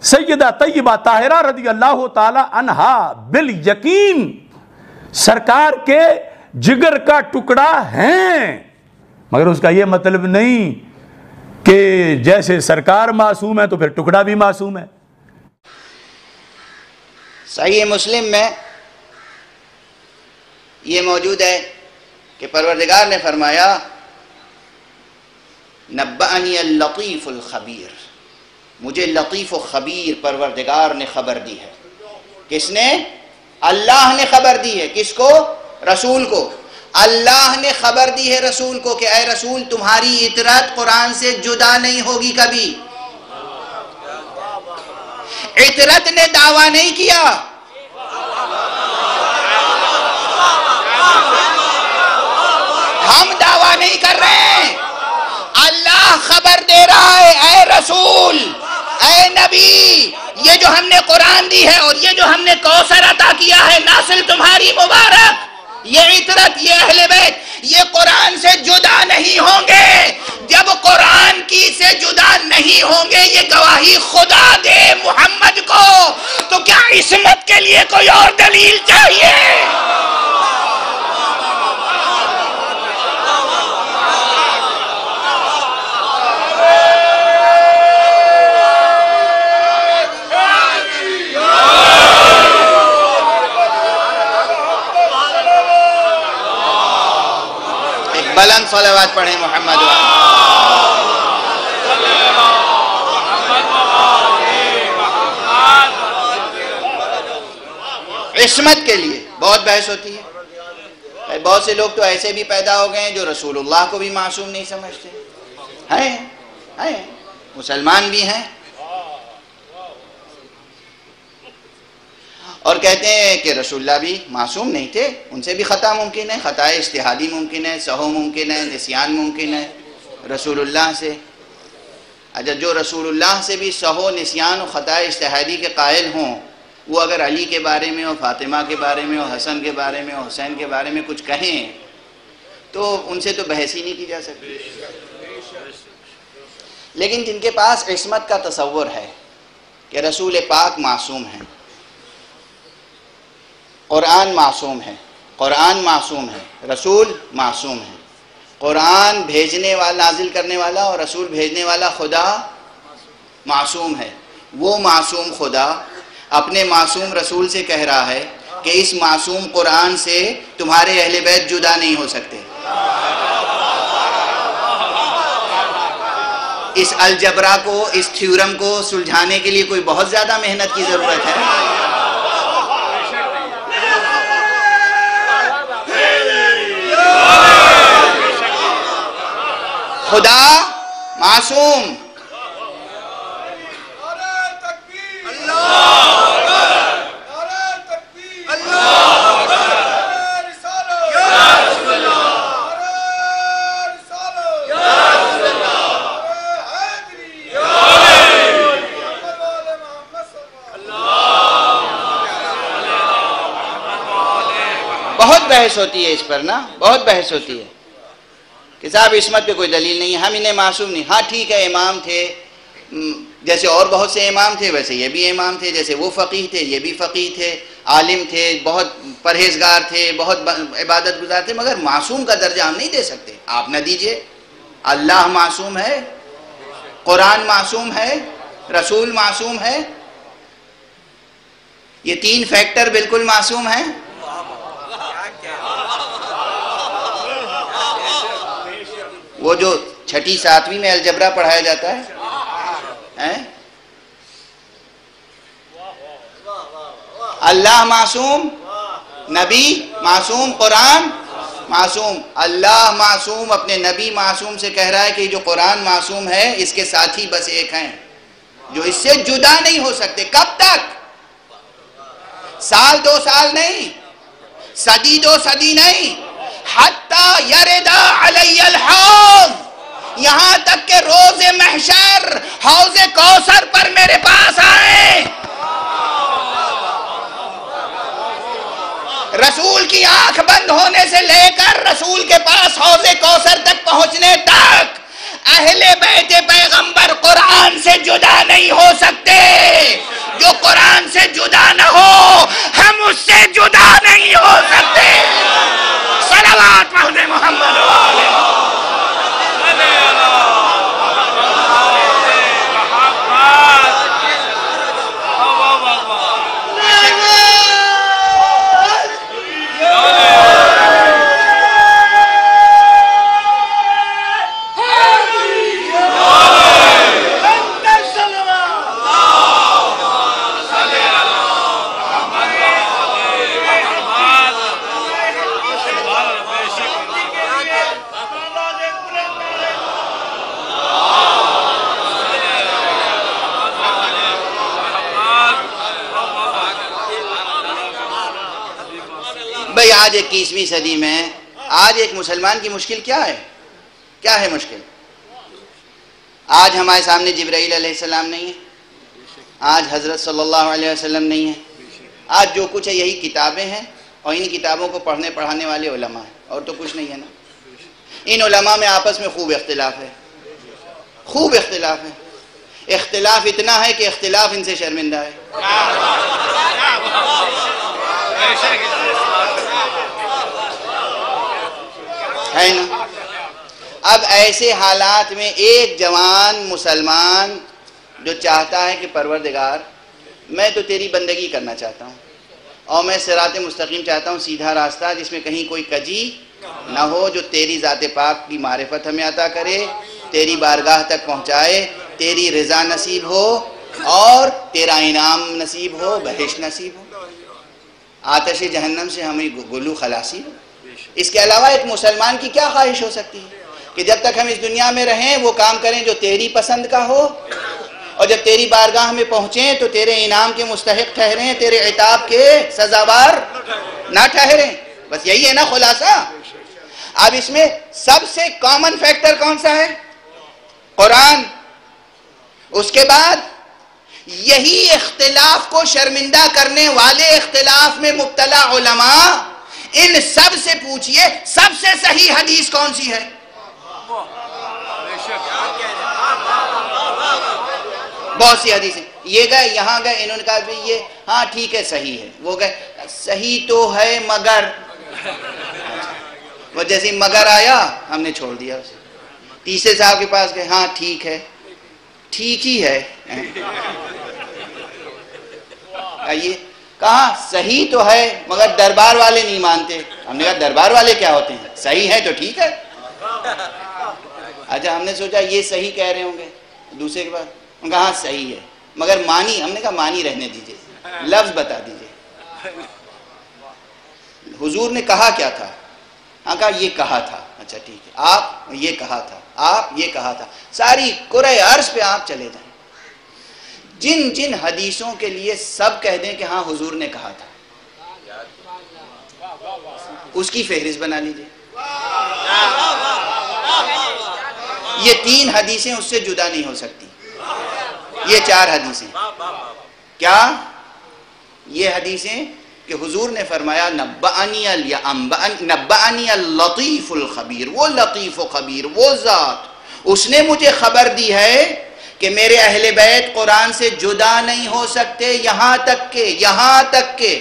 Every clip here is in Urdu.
سیدہ طیبہ طاہرہ رضی اللہ تعالی عنہا بالیقین سرکار کے جگر کا ٹکڑا ہیں، مگر اس کا یہ مطلب نہیں کہ جیسے سرکار معصوم ہے تو پھر ٹکڑا بھی معصوم ہے۔ صحیح مسلم میں یہ موجود ہے کہ پروردگار نے فرمایا نبأنی اللطیف الخبیر، مجھے لطیف و خبیر پروردگار نے خبر دی ہے۔ کس نے؟ اللہ نے خبر دی ہے۔ کس کو؟ رسول کو۔ اللہ نے خبر دی ہے رسول کو کہ اے رسول تمہاری اطاعت قرآن سے جدا نہیں ہوگی کبھی۔ اطاعت نے دعویٰ نہیں کیا، ہم دعویٰ نہیں کر رہے ہیں، اللہ خبر دے رہا ہے اے رسول اے نبی، یہ جو ہم نے قرآن دی ہے اور یہ جو ہم نے کوثر عطا کیا ہے نسل تمہاری مبارک، یہ اطاعت، یہ اہل بیت، یہ قرآن سے جدا نہیں ہوں گے۔ جب قرآن کی سے جدا نہیں ہوں گے، یہ گواہی خدا دے محمد کو، تو کیا عصمت کے لیے کوئی اور دلیل چاہیے؟ بلند صلوات پڑھیں محمد عصمت کے لیے بہت بحث ہوتی ہے۔ بہت سے لوگ تو ایسے بھی پیدا ہو گئے ہیں جو رسول اللہ کو بھی معصوم نہیں سمجھتے ہیں، مسلمان بھی ہیں اور کہتے ہیں کہ رسول اللہ بھی معصوم نہیں تھے، ان سے بھی خطا ممکن ہے، خطا اجتہادی ممکن ہے، سہو ممکن ہے، نسیان ممکن ہے رسول اللہ سے۔ اچھا، جو رسول اللہ سے بھی سہو، نسیان و خطا اجتہادی کے قائل ہوں، وہ اگر علی کے بارے میں اور فاطمہ کے بارے میں اور حسن کے بارے میں اور حسین کے بارے میں کچھ کہیں تو ان سے تو بحث ہی نہیں کی جا سکتی۔ لیکن جن کے پاس عصمت کا تصور ہے کہ رسول پاک معصوم ہیں، قرآن معصوم ہے، قرآن معصوم ہے، رسول معصوم ہے، قرآن بھیجنے والا، نازل کرنے والا اور رسول بھیجنے والا خدا معصوم ہے، وہ معصوم خدا اپنے معصوم رسول سے کہہ رہا ہے کہ اس معصوم قرآن سے تمہارے اہل بیت جدا نہیں ہو سکتے۔ اس الجبرا کو، اس تھیورم کو سلجھانے کے لیے کوئی بہت زیادہ محنت کی ضرورت ہے۔ خدا معصوم، بہت بحث ہوتی ہے اس پر نا، بہت بحث ہوتی ہے کہ صاحب عصمت پہ کوئی دلیل نہیں ہے، ہم انہیں معصوم نہیں۔ ہاں ٹھیک ہے، امام تھے، جیسے اور بہت سے امام تھے ویسے یہ بھی امام تھے، جیسے وہ فقیہ تھے یہ بھی فقیہ تھے، عالم تھے، بہت پرہیزگار تھے، بہت عبادت گزار تھے، مگر معصوم کا درجہ ہم نہیں دے سکتے۔ آپ نہ دیجئے۔ اللہ معصوم ہے، قرآن معصوم ہے، رسول معصوم ہے، یہ تین فیکٹر بالکل معصوم ہیں۔ وہ جو چھٹی ساتویں میں الجبرا پڑھایا جاتا ہے، اللہ معصوم، نبی معصوم، قرآن معصوم۔ اللہ معصوم اپنے نبی معصوم سے کہہ رہا ہے کہ جو قرآن معصوم ہے اس کے ساتھی بس ایک ہیں جو اس سے جدا نہیں ہو سکتے۔ کب تک؟ سال دو سال نہیں، صدی دو صدی نہیں، حتی یردا علی الحوض، یہاں تک کہ روز محشر حوض کوثر پر میرے پاس آئیں۔ رسول کی آنکھ بند ہونے سے لے کر رسول کے پاس حوض کوثر تک پہنچنے تک اہل بیت پیغمبر قرآن سے جدا نہیں ہو سکتے. جو قرآن سے جدا نہ ہو ہم اس سے جدا نہیں ہو سکتے. صلوات پڑھیں محمد بھئی آج 21ویں صدی میں آج ایک مسلمان کی مشکل کیا ہے؟ کیا ہے مشکل؟ آج ہمارے سامنے جبرائیل علیہ السلام نہیں ہے، آج حضرت صلی اللہ علیہ وسلم نہیں ہے، آج جو کچھ ہے یہی کتابیں ہیں اور ان کتابوں کو پڑھنے پڑھانے والے علماء ہیں، اور تو کچھ نہیں ہے نا. ان علماء میں آپس میں خوب اختلاف ہے، خوب اختلاف ہے. اختلاف اتنا ہے کہ اختلاف ان سے شرمندہ ہے. ہے نا. اب ایسے حالات میں ایک جوان مسلمان جو چاہتا ہے کہ پروردگار میں تو تیری بندگی کرنا چاہتا ہوں اور میں صراط مستقیم چاہتا ہوں، سیدھا راستہ جس میں کہیں کوئی کجی نہ ہو، جو تیری ذات پاک کی معرفت ہمیں عطا کرے، تیری بارگاہ تک پہنچائے، تیری رضا نصیب ہو اور تیرا انعام نصیب ہو، بہشت نصیب ہو، آتش جہنم سے ہمیں گلو خلاصی ہو. اس کے علاوہ ایک مسلمان کی کیا خواہش ہو سکتی ہے کہ جب تک ہم اس دنیا میں رہیں وہ کام کریں جو تیری پسند کا ہو، اور جب تیری بارگاہ میں پہنچیں تو تیرے انعام کے مستحق ٹھہریں، تیرے عتاب کے سزاوار نہ ٹھہریں. بس یہی ہے نا خلاصہ. اب اس میں سب سے کامن فیکٹر کون سا ہے؟ قرآن. اس کے بعد یہی اختلاف کو شرمندہ کرنے والے اختلاف میں مبتلا علماء، ان سب سے پوچھئے سب سے صحیح حدیث کون سی ہے؟ بہت سی حدیثیں. یہ گئے یہاں گئے، انہوں نے کہا بھی یہ ہاں ٹھیک ہے صحیح ہے. وہ گئے صحیح تو ہے مگر، وہ جیسے مگر آیا ہم نے چھوڑ دیا اسے. تیسرے صاحب کے پاس گئے، ہاں ٹھیک ہے، ٹھیک ہی ہے. آئیے کہاں صحیح تو ہے مگر دربار والے نہیں مانتے. ہم نے کہا دربار والے کیا ہوتے ہیں؟ صحیح ہے تو ٹھیک ہے. اچھا ہم نے سوچا یہ صحیح کہہ رہے ہوں گے. دوسرے کے بعد ہم کہا ہاں صحیح ہے مگر مانی، ہم نے کہا مانی رہنے دیجئے، لفظ بتا دیجئے. حضور نے کہا کیا تھا؟ ہاں کہا یہ کہا تھا. اچھا ٹھیک ہے، آپ یہ کہا تھا، آپ یہ کہا تھا. ساری کرۂ عرض پہ آپ چلے جائیں، جن جن حدیثوں کے لیے سب کہہ دیں کہ ہاں حضور نے کہا تھا، اس کی فہرست بنا لیجئے. یہ 3 حدیثیں اس سے جدا نہیں ہو سکتی. یہ 4 حدیثیں کیا؟ یہ حدیثیں کہ حضور نے فرمایا نبأنی اللطیف الخبیر، وہ لطیف و خبیر، وہ ذات اس نے مجھے خبر دی ہے کہ میرے اہل بیت قرآن سے جدا نہیں ہو سکتے یہاں تک کہ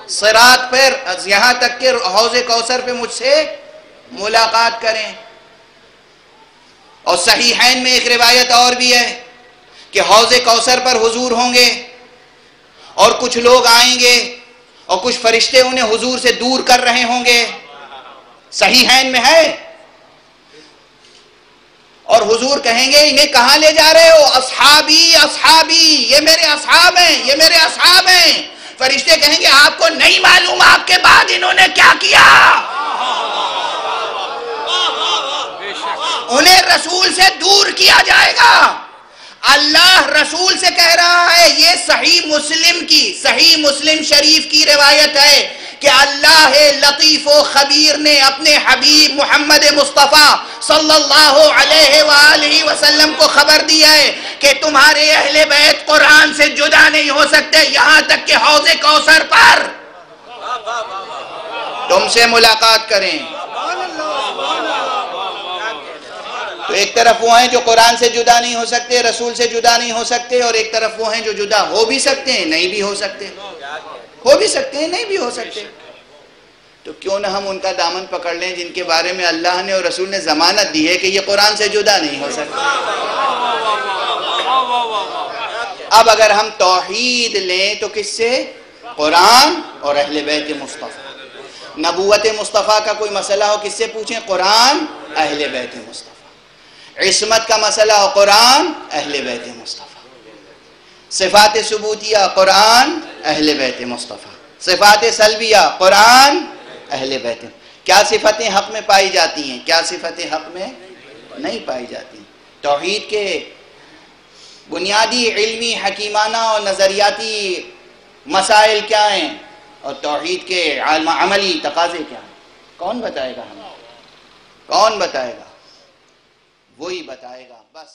صراط پر، یہاں تک کہ حوض کوثر پہ مجھ سے ملاقات کریں. اور صحیحین میں ایک روایت اور بھی ہے کہ حوض کوثر پر حضور ہوں گے اور کچھ لوگ آئیں گے اور کچھ فرشتے انہیں حضور سے دور کر رہے ہوں گے. صحیحین میں ہے. اور حضور کہیں گے انہیں کہاں لے جا رہے ہو؟ اصحابی اصحابی، یہ میرے اصحاب ہیں، یہ میرے اصحاب ہیں. فرشتے کہیں گے آپ کو نہیں معلوم آپ کے بعد انہوں نے کیا کیا؟ انہیں رسول سے دور کیا جائے گا. اللہ رسول سے کہہ رہا ہے، یہ صحیح مسلم شریف کی روایت ہے کہ اللہ لطیف و خبیر نے اپنے حبیب محمد مصطفیٰ صلی اللہ علیہ وآلہ وسلم کو خبر دی ہے کہ تمہارے اہل بیت قرآن سے جدا نہیں ہو سکتے یہاں تک کہ حوض کوثر پر تم سے ملاقات کریں. ایک طرف وہ ہیں جو قرآن سے جدا نہیں ہو سکتے، رسول سے جدا نہیں ہو سکتے، اور ایک طرف وہ ہیں جو جدا ہو بھی سکتے ہیں نہیں بھی ہو سکتے، ہو بھی سکتے ہیں نہیں بھی ہو سکتے. تو کیوں نہ ہم ان کا دامن پکڑ لیں جن کے بارے میں اللہ نے اور رسول نے ضمانت دی ہے کہ یہ قرآن سے جدا نہیں ہو سکتے. اب اگر ہم توحید لیں تو کس سے؟ قرآن اور اہل بیت مصطفیٰ. نبوت مصطفیٰ کا کوئی مسئلہ ہو کس سے پوچھیں؟ قرآن، اہل بیت مصطفیٰ. عصمت کا مسئلہ ہو قرآن، اہل بیت مصطفیٰ. صفات ثبوتیہ قرآن، اہل بیت مصطفیٰ. صفات سلبیہ قرآن، اہل بیت. کیا صفتیں حق میں پائی جاتی ہیں، کیا صفتیں حق میں نہیں پائی جاتی؟ توحید کے بنیادی علمی حکیمانہ اور نظریاتی مسائل کیا ہیں، اور توحید کے عملی تقاضے کیا ہیں؟ کون بتائے گا ہمیں؟ کون بتائے گا؟ وہی بتائے گا بس.